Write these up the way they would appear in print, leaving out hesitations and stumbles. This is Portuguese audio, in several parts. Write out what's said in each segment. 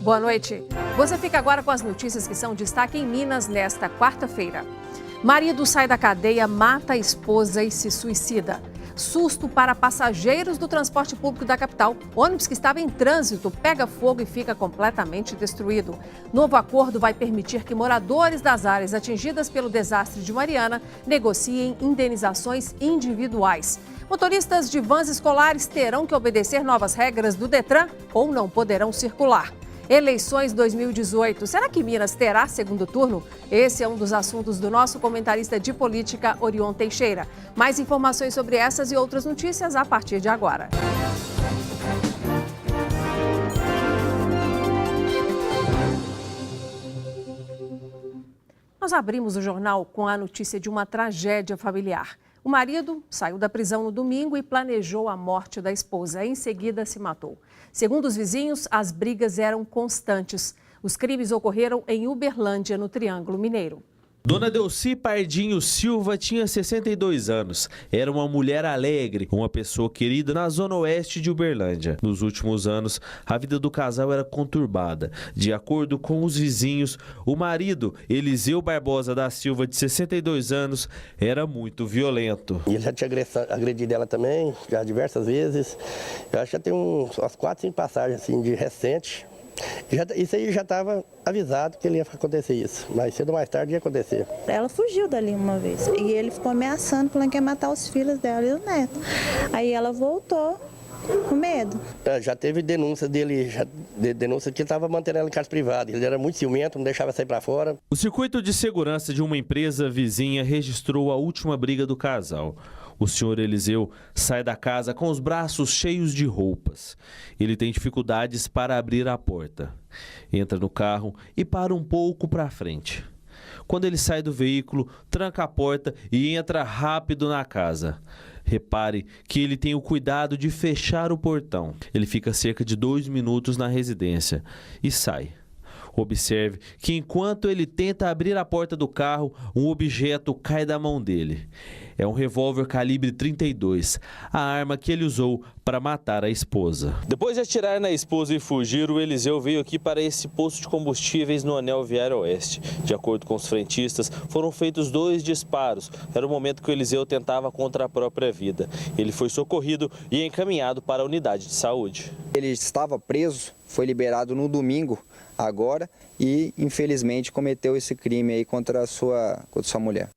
Boa noite. Você fica agora com as notícias que são destaque em Minas nesta quarta-feira. Marido sai da cadeia, mata a esposa e se suicida. Susto para passageiros do transporte público da capital. Ônibus que estava em trânsito pega fogo e fica completamente destruído. Novo acordo vai permitir que moradores das áreas atingidas pelo desastre de Mariana negociem indenizações individuais. Motoristas de vans escolares terão que obedecer novas regras do Detran ou não poderão circular. Eleições 2018. Será que Minas terá segundo turno? Esse é um dos assuntos do nosso comentarista de política, Orion Teixeira. Mais informações sobre essas e outras notícias a partir de agora. Nós abrimos o jornal com a notícia de uma tragédia familiar. O marido saiu da prisão no domingo e planejou a morte da esposa. Em seguida, se matou. Segundo os vizinhos, as brigas eram constantes. Os crimes ocorreram em Uberlândia, no Triângulo Mineiro. Dona Delci Pardinho Silva tinha 62 anos. Era uma mulher alegre, uma pessoa querida na zona oeste de Uberlândia. Nos últimos anos, a vida do casal era conturbada. De acordo com os vizinhos, o marido, Eliseu Barbosa da Silva, de 62 anos, era muito violento. Ele já tinha agredido ela também, já diversas vezes. Eu acho que já tem umas 4, 5 passagens assim, de recente. Isso aí já estava avisado que ele ia acontecer isso, mas cedo ou mais tarde ia acontecer. Ela fugiu dali uma vez e ele ficou ameaçando, falando que ia matar os filhos dela e o neto. Aí ela voltou com medo. Já teve denúncia dele, denúncia que ele estava mantendo ela em casa privada. Ele era muito ciumento, não deixava sair para fora. O circuito de segurança de uma empresa vizinha registrou a última briga do casal. O senhor Eliseu sai da casa com os braços cheios de roupas. Ele tem dificuldades para abrir a porta. Entra no carro e para um pouco para frente. Quando ele sai do veículo, tranca a porta e entra rápido na casa. Repare que ele tem o cuidado de fechar o portão. Ele fica cerca de 2 minutos na residência e sai. Observe que enquanto ele tenta abrir a porta do carro, um objeto cai da mão dele. É um revólver calibre 32, a arma que ele usou para matar a esposa. Depois de atirar na esposa e fugir, o Eliseu veio aqui para esse posto de combustíveis no Anel Viário Oeste. De acordo com os frentistas, foram feitos 2 disparos. Era o momento que o Eliseu tentava contra a própria vida. Ele foi socorrido e encaminhado para a unidade de saúde. Ele estava preso, foi liberado no domingo agora e infelizmente cometeu esse crime aí contra a sua mulher.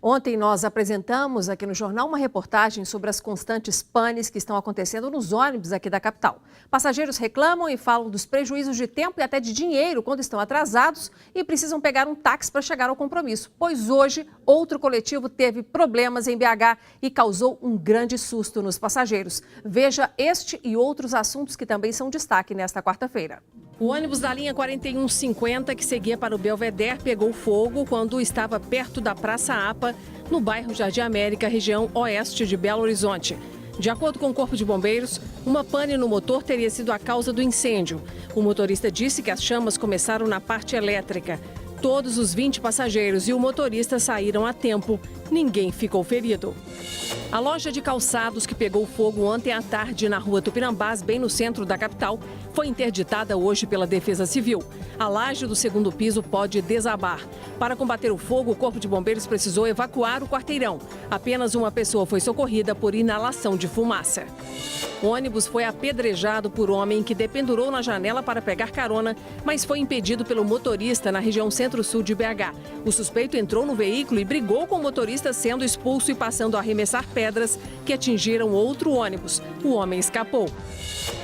Ontem nós apresentamos aqui no jornal uma reportagem sobre as constantes panes que estão acontecendo nos ônibus aqui da capital. Passageiros reclamam e falam dos prejuízos de tempo e até de dinheiro quando estão atrasados e precisam pegar um táxi para chegar ao compromisso. Pois hoje, outro coletivo teve problemas em BH e causou um grande susto nos passageiros. Veja este e outros assuntos que também são destaque nesta quarta-feira. O ônibus da linha 4150, que seguia para o Belvedere, pegou fogo quando estava perto da Praça APA, no bairro Jardim América, região oeste de Belo Horizonte. De acordo com o Corpo de Bombeiros, uma pane no motor teria sido a causa do incêndio. O motorista disse que as chamas começaram na parte elétrica. Todos os 20 passageiros e o motorista saíram a tempo. Ninguém ficou ferido. A loja de calçados que pegou fogo ontem à tarde na rua Tupinambás, bem no centro da capital, foi interditada hoje pela Defesa Civil. A laje do 2º piso pode desabar. Para combater o fogo, o Corpo de Bombeiros precisou evacuar o quarteirão. Apenas uma pessoa foi socorrida por inalação de fumaça. O ônibus foi apedrejado por homem que dependurou na janela para pegar carona, mas foi impedido pelo motorista na região centro-sul de BH. O suspeito entrou no veículo e brigou com o motorista, sendo expulso e passando a arremessar pedras que atingiram outro ônibus. O homem escapou.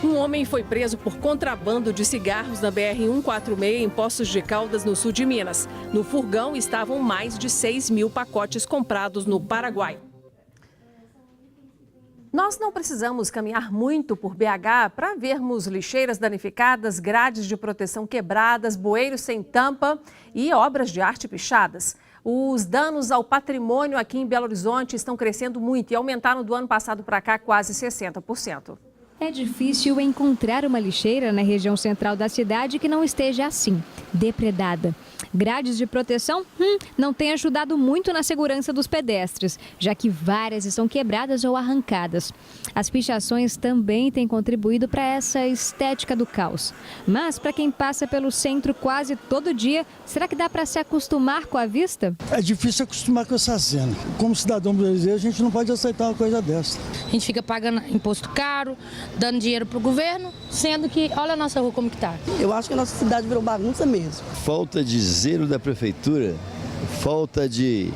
Um homem foi preso por contrabando de cigarros na BR-146 em Poços de Caldas, no sul de Minas. No furgão estavam mais de 6.000 pacotes comprados no Paraguai. Nós não precisamos caminhar muito por BH para vermos lixeiras danificadas, grades de proteção quebradas, bueiros sem tampa e obras de arte pichadas. Os danos ao patrimônio aqui em Belo Horizonte estão crescendo muito e aumentaram do ano passado para cá quase 60%. É difícil encontrar uma lixeira na região central da cidade que não esteja assim, depredada. Grades de proteção não têm ajudado muito na segurança dos pedestres, já que várias estão quebradas ou arrancadas. As pichações também têm contribuído para essa estética do caos. Mas para quem passa pelo centro quase todo dia, será que dá para se acostumar com a vista? É difícil acostumar com essa cena. Como cidadão brasileiro, a gente não pode aceitar uma coisa dessa. A gente fica pagando imposto caro, dando dinheiro para o governo, sendo que olha a nossa rua como que tá. Eu acho que a nossa cidade virou bagunça mesmo. Falta de zelo da prefeitura, falta de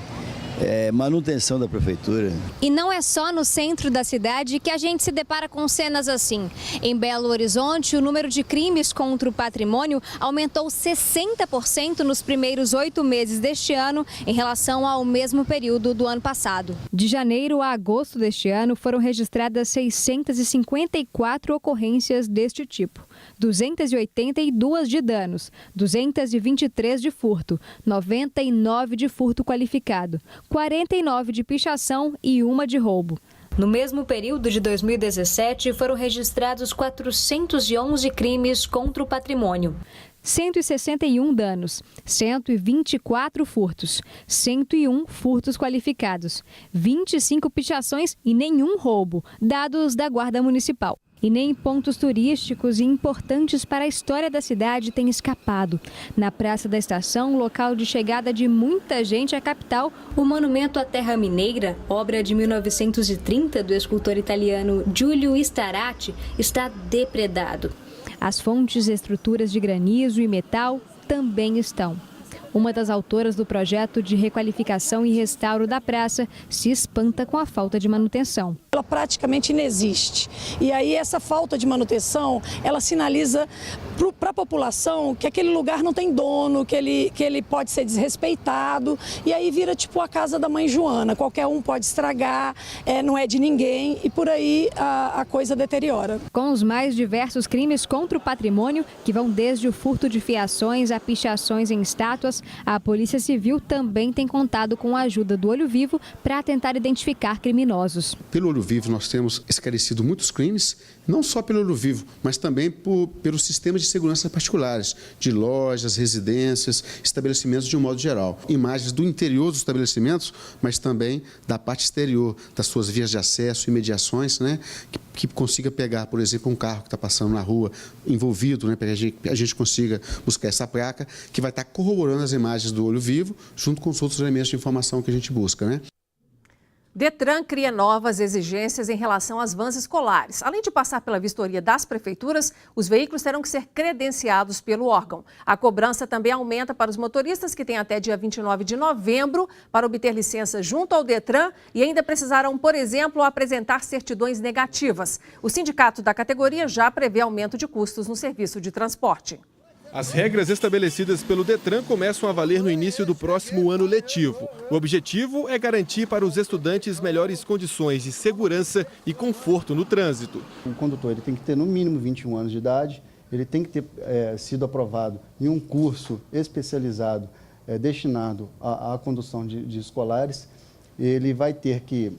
manutenção da prefeitura. E não é só no centro da cidade que a gente se depara com cenas assim. Em Belo Horizonte, o número de crimes contra o patrimônio aumentou 60% nos primeiros 8 meses deste ano em relação ao mesmo período do ano passado. De janeiro a agosto deste ano, foram registradas 654 ocorrências deste tipo. 282 de danos, 223 de furto, 99 de furto qualificado, 49 de pichação e 1 de roubo. No mesmo período de 2017, foram registrados 411 crimes contra o patrimônio. 161 danos, 124 furtos, 101 furtos qualificados, 25 pichações e nenhum roubo, dados da Guarda Municipal. E nem pontos turísticos e importantes para a história da cidade têm escapado. Na Praça da Estação, local de chegada de muita gente à capital, o monumento à Terra Mineira, obra de 1930 do escultor italiano Giulio Starati, está depredado. As fontes e estruturas de granizo e metal também estão. Uma das autoras do projeto de requalificação e restauro da praça se espanta com a falta de manutenção. Ela praticamente inexiste. E aí essa falta de manutenção, ela sinaliza para a população que aquele lugar não tem dono, que ele pode ser desrespeitado. E aí vira tipo a casa da mãe Joana. Qualquer um pode estragar, não é de ninguém e por aí a coisa deteriora. Com os mais diversos crimes contra o patrimônio, que vão desde o furto de fiações a pichações em estátuas, a Polícia Civil também tem contado com a ajuda do Olho Vivo para tentar identificar criminosos. Pelo Olho Vivo nós temos esclarecido muitos crimes, não só pelo Olho Vivo, mas também pelos sistemas de segurança particulares, de lojas, residências, estabelecimentos de um modo geral. Imagens do interior dos estabelecimentos, mas também da parte exterior, das suas vias de acesso e mediações, né, que consiga pegar, por exemplo, um carro que está passando na rua envolvido, né, para que a gente consiga buscar essa placa, que vai estar corroborando as imagens do Olho Vivo, junto com os outros elementos de informação que a gente busca, né? Detran cria novas exigências em relação às vans escolares. Além de passar pela vistoria das prefeituras, os veículos terão que ser credenciados pelo órgão. A cobrança também aumenta para os motoristas que têm até dia 29 de novembro para obter licença junto ao Detran e ainda precisarão, por exemplo, apresentar certidões negativas. O sindicato da categoria já prevê aumento de custos no serviço de transporte. As regras estabelecidas pelo Detran começam a valer no início do próximo ano letivo. O objetivo é garantir para os estudantes melhores condições de segurança e conforto no trânsito. O condutor ele tem que ter no mínimo 21 anos de idade, ele tem que ter sido aprovado em um curso especializado destinado à condução de escolares. Ele vai ter que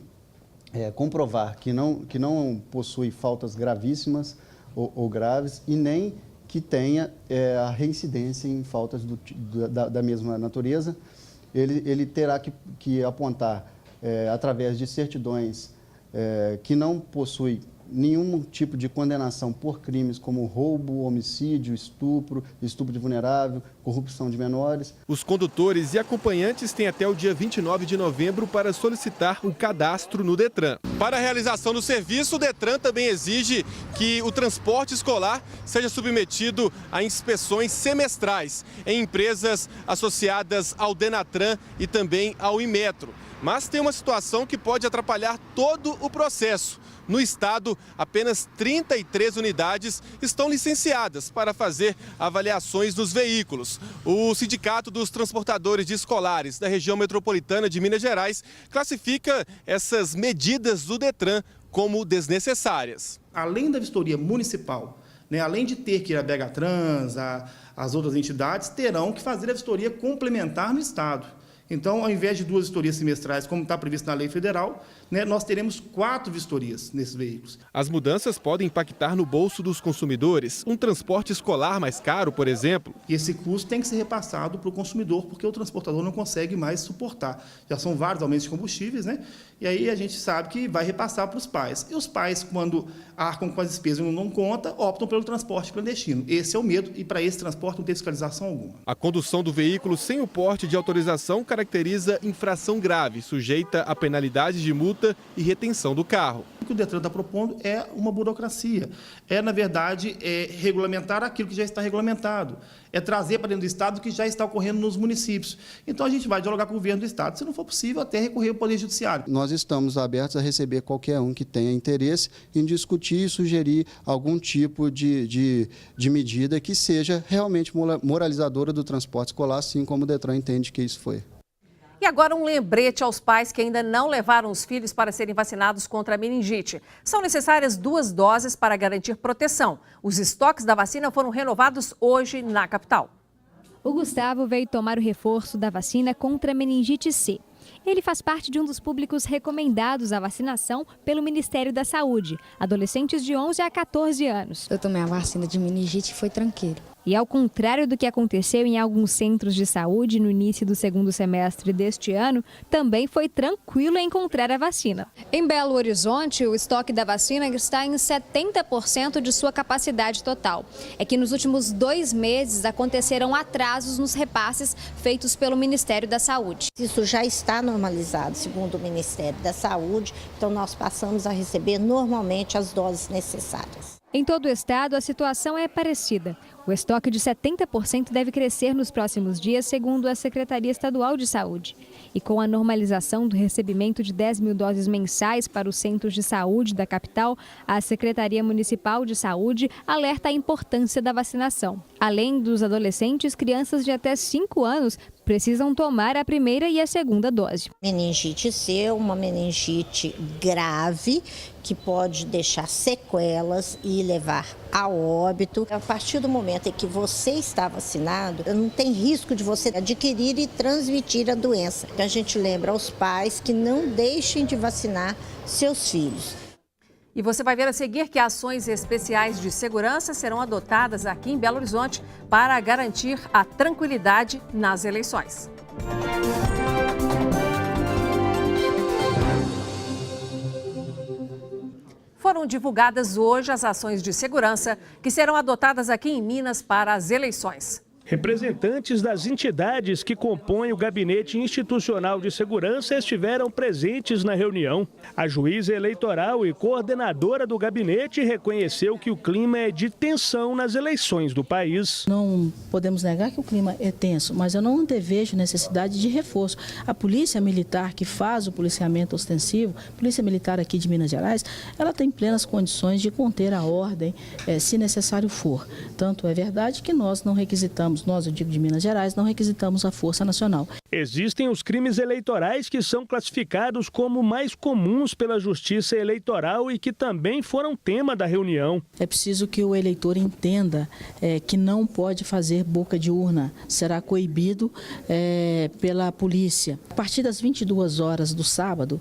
comprovar que não possui faltas gravíssimas ou graves e nem que tenha a reincidência em faltas da mesma natureza. Ele terá que apontar, através de certidões que não possui nenhum tipo de condenação por crimes como roubo, homicídio, estupro de vulnerável, corrupção de menores. Os condutores e acompanhantes têm até o dia 29 de novembro para solicitar o cadastro no Detran. Para a realização do serviço, o Detran também exige que o transporte escolar seja submetido a inspeções semestrais em empresas associadas ao Denatran e também ao Inmetro. Mas tem uma situação que pode atrapalhar todo o processo. No estado, apenas 33 unidades estão licenciadas para fazer avaliações dos veículos. O Sindicato dos Transportadores de Escolares da região metropolitana de Minas Gerais classifica essas medidas do Detran como desnecessárias. Além da vistoria municipal, além de ter que ir a Begatrans, as outras entidades terão que fazer a vistoria complementar no estado. Então, ao invés de 2 vistorias semestrais, como está previsto na lei federal, né, nós teremos 4 vistorias nesses veículos. As mudanças podem impactar no bolso dos consumidores. Um transporte escolar mais caro, por exemplo. E esse custo tem que ser repassado para o consumidor, porque o transportador não consegue mais suportar. Já são vários aumentos de combustíveis, né? E aí a gente sabe que vai repassar para os pais. E os pais, quando arcam com as despesas e não dão conta, optam pelo transporte clandestino. Esse é o medo, e para esse transporte não tem fiscalização alguma. A condução do veículo sem o porte de autorização caracteriza infração grave, sujeita a penalidade de multa e retenção do carro. O que o Detran está propondo é uma burocracia. É, na verdade, regulamentar aquilo que já está regulamentado. É trazer para dentro do Estado o que já está ocorrendo nos municípios. Então, a gente vai dialogar com o governo do Estado, se não for possível, até recorrer ao Poder Judiciário. Nós estamos abertos a receber qualquer um que tenha interesse em discutir e sugerir algum tipo de medida que seja realmente moralizadora do transporte escolar, assim como o Detran entende que isso foi. E agora um lembrete aos pais que ainda não levaram os filhos para serem vacinados contra a meningite. São necessárias 2 doses para garantir proteção. Os estoques da vacina foram renovados hoje na capital. O Gustavo veio tomar o reforço da vacina contra a meningite C. Ele faz parte de um dos públicos recomendados à vacinação pelo Ministério da Saúde, adolescentes de 11 a 14 anos. Eu tomei a vacina de meningite e foi tranquilo. E ao contrário do que aconteceu em alguns centros de saúde no início do segundo semestre deste ano, também foi tranquilo encontrar a vacina. Em Belo Horizonte, o estoque da vacina está em 70% de sua capacidade total. É que nos últimos 2 meses aconteceram atrasos nos repasses feitos pelo Ministério da Saúde. Isso já está normalizado, segundo o Ministério da Saúde, então nós passamos a receber normalmente as doses necessárias. Em todo o estado, a situação é parecida. O estoque de 70% deve crescer nos próximos dias, segundo a Secretaria Estadual de Saúde. E com a normalização do recebimento de 10 mil doses mensais para os centros de saúde da capital, a Secretaria Municipal de Saúde alerta a importância da vacinação. Além dos adolescentes, crianças de até 5 anos precisam tomar a primeira e a segunda dose. Meningite C é uma meningite grave que pode deixar sequelas e levar a óbito. A partir do momento em que você está vacinado, não tem risco de você adquirir e transmitir a doença. Então a gente lembra aos pais que não deixem de vacinar seus filhos. E você vai ver a seguir que ações especiais de segurança serão adotadas aqui em Belo Horizonte para garantir a tranquilidade nas eleições. Foram divulgadas hoje as ações de segurança que serão adotadas aqui em Minas para as eleições. Representantes das entidades que compõem o Gabinete Institucional de Segurança estiveram presentes na reunião. A juíza eleitoral e coordenadora do gabinete reconheceu que o clima é de tensão nas eleições do país. Não podemos negar que o clima é tenso, mas eu não antevejo necessidade de reforço. A Polícia Militar, que faz o policiamento ostensivo, Polícia Militar aqui de Minas Gerais, ela tem plenas condições de conter a ordem, se necessário for. Tanto é verdade que nós não requisitamos, nós, eu digo de Minas Gerais, não requisitamos a Força Nacional. Existem os crimes eleitorais que são classificados como mais comuns pela Justiça Eleitoral e que também foram tema da reunião. É preciso que o eleitor entenda que não pode fazer boca de urna, será coibido pela polícia. A partir das 22 horas do sábado,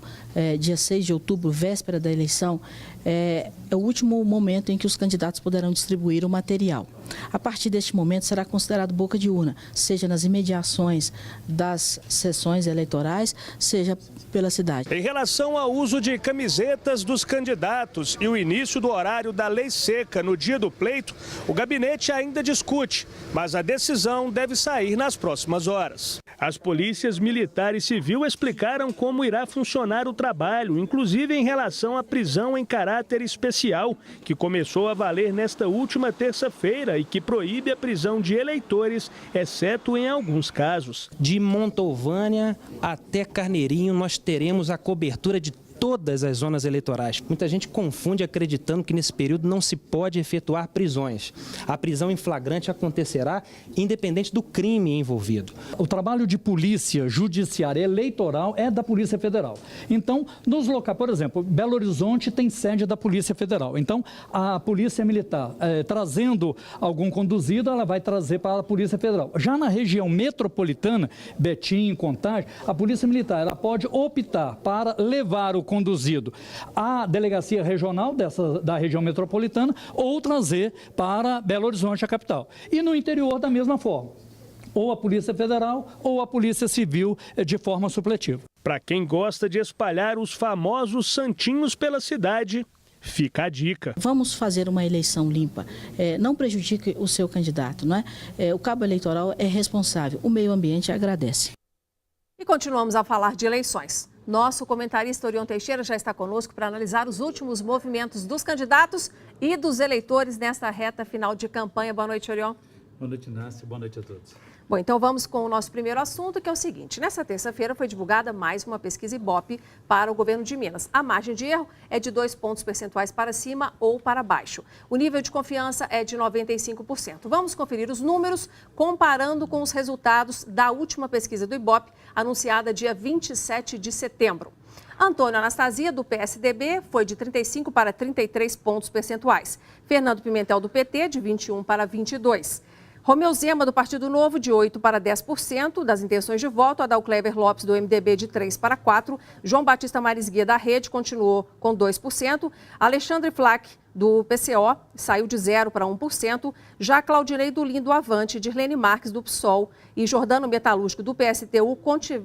dia 6 de outubro, véspera da eleição, é o último momento em que os candidatos poderão distribuir o material. A partir deste momento será considerado boca de urna, seja nas imediações das sessões eleitorais, seja pela cidade. Em relação ao uso de camisetas dos candidatos e o início do horário da lei seca no dia do pleito, o gabinete ainda discute, mas a decisão deve sair nas próximas horas. As polícias militar e civil explicaram como irá funcionar o trabalho, inclusive em relação à prisão em caráter especial, que começou a valer nesta última terça-feira e que proíbe a prisão de eleitores, exceto em alguns casos. De Montovânia até Carneirinho, nós teremos a cobertura de todas as zonas eleitorais. Muita gente confunde acreditando que nesse período não se pode efetuar prisões. A prisão em flagrante acontecerá independente do crime envolvido. O trabalho de polícia judiciária eleitoral é da Polícia Federal. Então, nos locais, por exemplo, Belo Horizonte tem sede da Polícia Federal. Então, a Polícia Militar, trazendo algum conduzido, ela vai trazer para a Polícia Federal. Já na região metropolitana, Betim, Contagem, a Polícia Militar ela pode optar para levar o conduzido à delegacia regional da região metropolitana ou trazer para Belo Horizonte, a capital. E no interior da mesma forma, ou a Polícia Federal ou a Polícia Civil de forma supletiva. Para quem gosta de espalhar os famosos santinhos pela cidade, fica a dica. Vamos fazer uma eleição limpa. Não prejudique o seu candidato, não é? O cabo eleitoral é responsável. O meio ambiente agradece. E continuamos a falar de eleições. Nosso comentarista Orion Teixeira já está conosco para analisar os últimos movimentos dos candidatos e dos eleitores nesta reta final de campanha. Boa noite, Orion. Boa noite, Inácia. Boa noite a todos. Bom, então vamos com o nosso primeiro assunto, que é o seguinte. Nessa terça-feira foi divulgada mais uma pesquisa Ibope para o governo de Minas. A margem de erro é de 2 pontos percentuais para cima ou para baixo. O nível de confiança é de 95%. Vamos conferir os números comparando com os resultados da última pesquisa do Ibope, anunciada dia 27 de setembro. Antônio Anastasia, do PSDB, foi de 35 para 33 pontos percentuais. Fernando Pimentel, do PT, de 21 para 22. Romeu Zema, do Partido Novo, de 8 para 10% das intenções de voto. Adalclever Lopes, do MDB, de 3 para 4%. João Batista Marisguia, da Rede, continuou com 2%. Alexandre Flack, do PCO, saiu de 0 para 1%. Já Claudinei Dulim, do Avante, Dirlene Marques, do PSOL e Jordano Metalúrgico, do PSTU,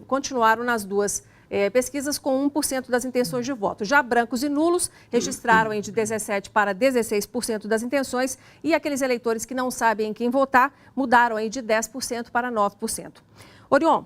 continuaram nas duas pesquisas com 1% das intenções de voto. Já brancos e nulos registraram de 17% para 16% das intenções e aqueles eleitores que não sabem em quem votar mudaram de 10% para 9%. Orion,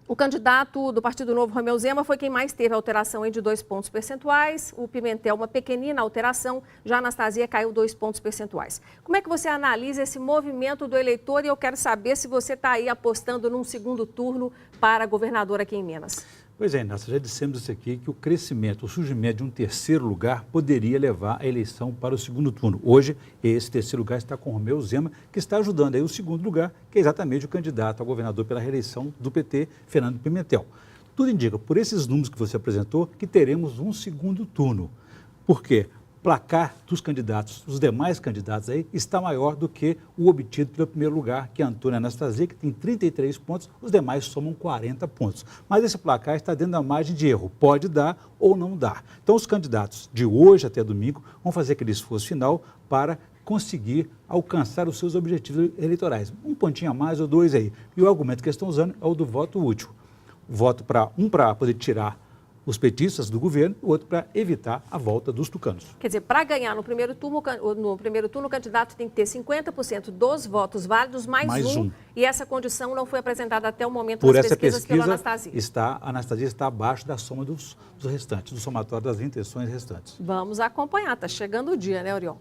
o candidato do Partido Novo, Romeu Zema, foi quem mais teve alteração de 2 pontos percentuais. O Pimentel, uma pequenina alteração. Já a Anastasia caiu 2 pontos percentuais. Como é que você analisa esse movimento do eleitor? E eu quero saber se você está aí apostando num segundo turno para governador aqui em Minas. Pois é, Inácia, já dissemos isso aqui, que o crescimento, o surgimento de um terceiro lugar poderia levar a eleição para o segundo turno. Hoje, esse terceiro lugar está com o Romeu Zema, que está ajudando aí o segundo lugar, que é exatamente o candidato a governador pela reeleição do PT, Fernando Pimentel. Tudo indica, por esses números que você apresentou, que teremos um segundo turno. Por quê? O placar dos candidatos, dos demais candidatos aí, está maior do que o obtido pelo primeiro lugar, que é Antônio Anastasia, que tem 33 pontos, os demais somam 40 pontos. Mas esse placar está dentro da margem de erro, pode dar ou não dar. Então os candidatos de hoje até domingo vão fazer aquele esforço final para conseguir alcançar os seus objetivos eleitorais. Um pontinho a mais ou dois aí. E o argumento que eles estão usando é o do voto útil. Voto para poder tirar os petistas do governo, o outro para evitar a volta dos tucanos. Quer dizer, para ganhar no primeiro turno, o candidato tem que ter 50% dos votos válidos mais um. E essa condição não foi apresentada até o momento das pesquisas pela Anastasia. A Anastasia está abaixo da soma dos restantes, do somatório das intenções restantes. Vamos acompanhar, está chegando o dia, né, Orion?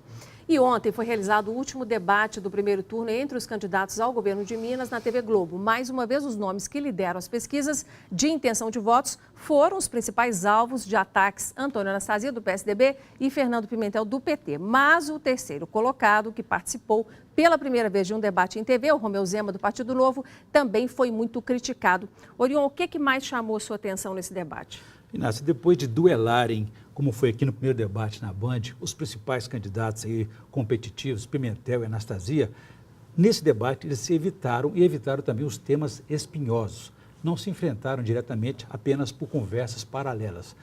E ontem foi realizado o último debate do primeiro turno entre os candidatos ao governo de Minas na TV Globo. Mais uma vez, os nomes que lideram as pesquisas de intenção de votos foram os principais alvos de ataques: Antônio Anastasia, do PSDB, e Fernando Pimentel, do PT. Mas o terceiro colocado, que participou pela primeira vez de um debate em TV, o Romeu Zema, do Partido Novo, também foi muito criticado. Orion, o que mais chamou sua atenção nesse debate? Inácio, depois de duelarem, como foi aqui no primeiro debate na Band, os principais candidatos aí competitivos, Pimentel e Anastasia, nesse debate eles se evitaram e evitaram também os temas espinhosos. Não se enfrentaram diretamente, apenas por conversas paralelas.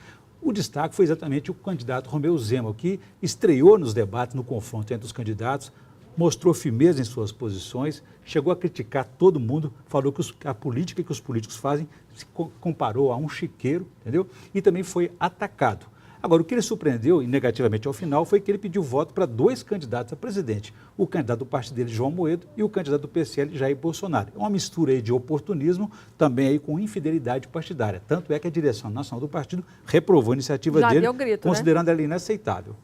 O destaque foi exatamente o candidato Romeu Zema, que estreou nos debates, no confronto entre os candidatos, mostrou firmeza em suas posições, chegou a criticar todo mundo, falou que a política que os políticos fazem se comparou a um chiqueiro, entendeu? E também foi atacado. Agora, o que ele surpreendeu, e negativamente ao final, foi que ele pediu voto para 2 candidatos a presidente. O candidato do partido dele, João Moedo, e o candidato do PSL, Jair Bolsonaro. É uma mistura aí de oportunismo, também aí com infidelidade partidária. Tanto é que a direção nacional do partido reprovou a iniciativa dele, considerando ela inaceitável.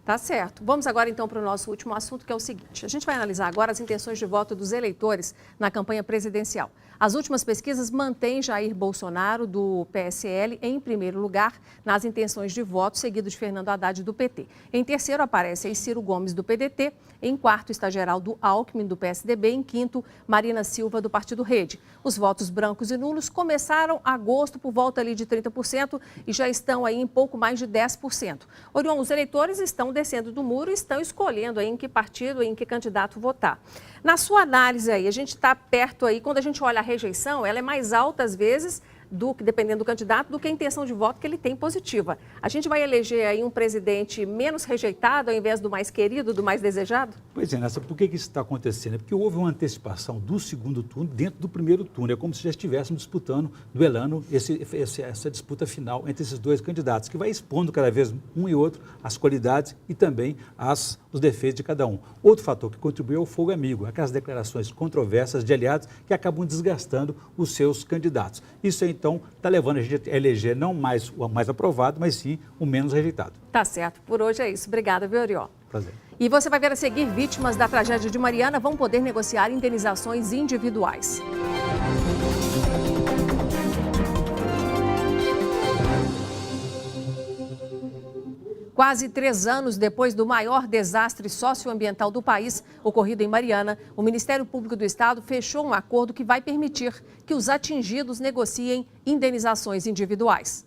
Tá certo. Vamos agora então para o nosso último assunto, que é o seguinte. A gente vai analisar agora as intenções de voto dos eleitores na campanha presidencial. As últimas pesquisas mantêm Jair Bolsonaro, do PSL, em primeiro lugar nas intenções de voto, seguido de Fernando Haddad, do PT. Em terceiro aparece aí Ciro Gomes, do PDT. Em quarto está Geraldo Alckmin, do PSDB. Em quinto, Marina Silva, do Partido Rede. Os votos brancos e nulos começaram agosto por volta ali de 30% e já estão aí em pouco mais de 10%. Orion, os eleitores estão descendo do muro e estão escolhendo aí em que partido, em que candidato votar. Na sua análise aí, a gente está perto aí, quando a gente olha a rejeição, ela é mais alta às vezes dependendo do candidato, do que a intenção de voto que ele tem positiva. A gente vai eleger aí um presidente menos rejeitado ao invés do mais querido, do mais desejado? Pois é, Nessa, por que isso está acontecendo? É porque houve uma antecipação do segundo turno dentro do primeiro turno. É como se já estivéssemos disputando, duelando essa disputa final entre esses dois candidatos, que vai expondo cada vez um e outro as qualidades e também os defeitos de cada um. Outro fator que contribuiu é o fogo amigo, aquelas declarações controversas de aliados que acabam desgastando os seus candidatos. Isso, então, está levando a gente a eleger não mais o mais aprovado, mas sim o menos rejeitado. Tá certo. Por hoje é isso. Obrigada, viu, Oriol? Prazer. E você vai ver a seguir: vítimas da tragédia de Mariana vão poder negociar indenizações individuais. Quase 3 anos depois do maior desastre socioambiental do país, ocorrido em Mariana, o Ministério Público do Estado fechou um acordo que vai permitir que os atingidos negociem indenizações individuais.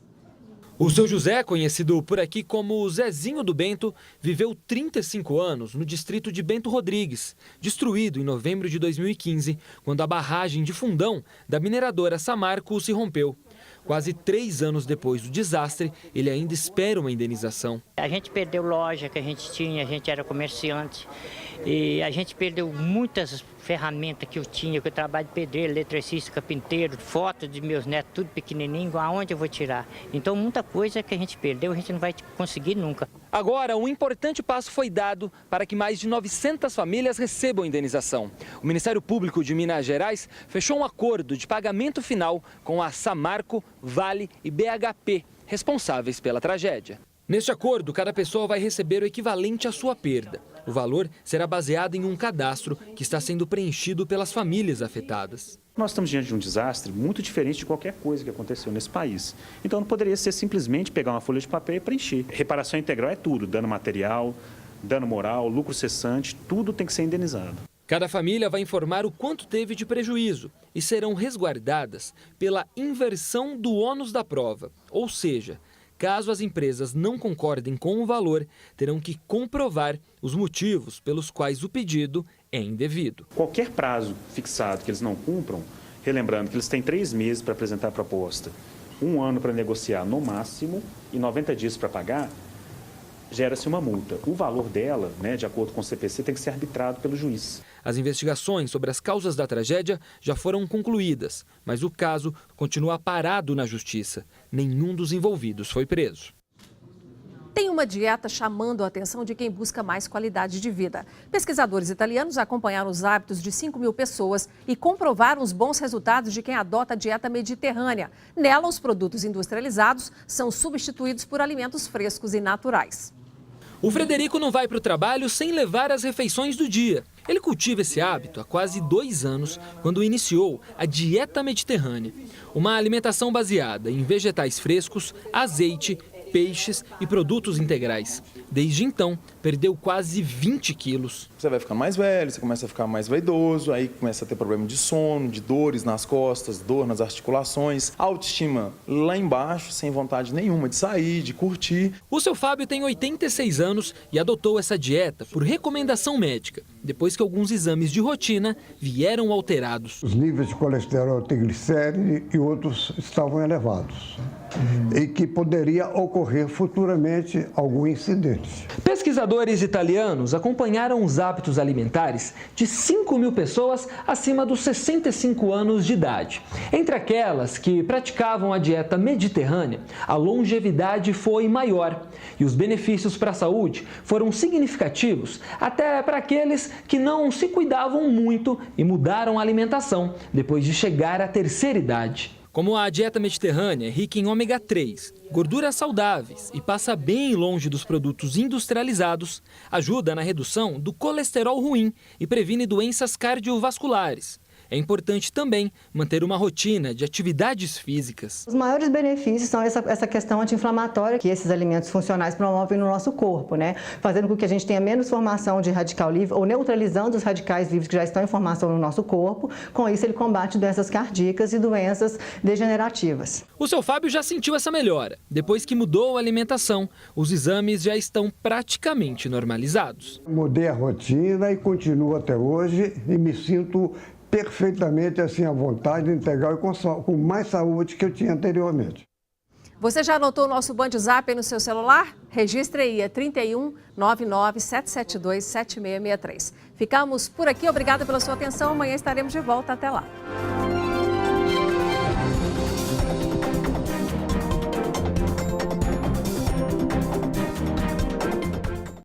O seu José, conhecido por aqui como Zezinho do Bento, viveu 35 anos no distrito de Bento Rodrigues, destruído em novembro de 2015, quando a barragem de Fundão da mineradora Samarco se rompeu. Quase 3 anos depois do desastre, ele ainda espera uma indenização. A gente perdeu loja que a gente tinha, a gente era comerciante, e a gente perdeu muitas ferramentas que eu tinha, que eu trabalho de pedreiro, eletricista, carpinteiro, fotos de meus netos, tudo pequenininho, aonde eu vou tirar? Então, muita coisa que a gente perdeu, a gente não vai conseguir nunca. Agora, um importante passo foi dado para que mais de 900 famílias recebam indenização. O Ministério Público de Minas Gerais fechou um acordo de pagamento final com a Samarco, Vale e BHP, responsáveis pela tragédia. Neste acordo, cada pessoa vai receber o equivalente à sua perda. O valor será baseado em um cadastro que está sendo preenchido pelas famílias afetadas. Nós estamos diante de um desastre muito diferente de qualquer coisa que aconteceu nesse país. Então não poderia ser simplesmente pegar uma folha de papel e preencher. Reparação integral é tudo, dano material, dano moral, lucro cessante, tudo tem que ser indenizado. Cada família vai informar o quanto teve de prejuízo e serão resguardadas pela inversão do ônus da prova, ou seja, caso as empresas não concordem com o valor, terão que comprovar os motivos pelos quais o pedido é indevido. Qualquer prazo fixado que eles não cumpram, relembrando que eles têm 3 meses para apresentar a proposta, 1 ano para negociar no máximo e 90 dias para pagar, gera-se uma multa. O valor dela, de acordo com o CPC, tem que ser arbitrado pelo juiz. As investigações sobre as causas da tragédia já foram concluídas, mas o caso continua parado na justiça. Nenhum dos envolvidos foi preso. Tem uma dieta chamando a atenção de quem busca mais qualidade de vida. Pesquisadores italianos acompanharam os hábitos de 5.000 pessoas e comprovaram os bons resultados de quem adota a dieta mediterrânea. Nela, os produtos industrializados são substituídos por alimentos frescos e naturais. O Frederico não vai para o trabalho sem levar as refeições do dia. Ele cultiva esse hábito há quase 2 anos, quando iniciou a dieta mediterrânea. Uma alimentação baseada em vegetais frescos, azeite, peixes e produtos integrais. Desde então, perdeu quase 20 quilos. Você vai ficando mais velho, você começa a ficar mais vaidoso, aí começa a ter problema de sono, de dores nas costas, dor nas articulações, autoestima lá embaixo, sem vontade nenhuma de sair, de curtir. O seu Fábio tem 86 anos e adotou essa dieta por recomendação médica, depois que alguns exames de rotina vieram alterados. Os níveis de colesterol, triglicéride e outros estavam elevados. E que poderia ocorrer futuramente algum incidente. Pesquisadores italianos acompanharam os hábitos alimentares de 5.000 pessoas acima dos 65 anos de idade. Entre aquelas que praticavam a dieta mediterrânea, a longevidade foi maior e os benefícios para a saúde foram significativos até para aqueles que não se cuidavam muito e mudaram a alimentação depois de chegar à terceira idade. Como a dieta mediterrânea é rica em ômega 3, gorduras saudáveis e passa bem longe dos produtos industrializados, ajuda na redução do colesterol ruim e previne doenças cardiovasculares. É importante também manter uma rotina de atividades físicas. Os maiores benefícios são essa questão anti-inflamatória que esses alimentos funcionais promovem no nosso corpo, fazendo com que a gente tenha menos formação de radical livre ou neutralizando os radicais livres que já estão em formação no nosso corpo. Com isso, ele combate doenças cardíacas e doenças degenerativas. O seu Fábio já sentiu essa melhora. Depois que mudou a alimentação, os exames já estão praticamente normalizados. Mudei a rotina e continuo até hoje e me sinto perfeitamente assim à vontade, integral e com mais saúde que eu tinha anteriormente. Você já anotou o nosso Band Zap no seu celular? Registre aí, é 31 99 772 7663. Ficamos por aqui, obrigada pela sua atenção. Amanhã estaremos de volta. Até lá.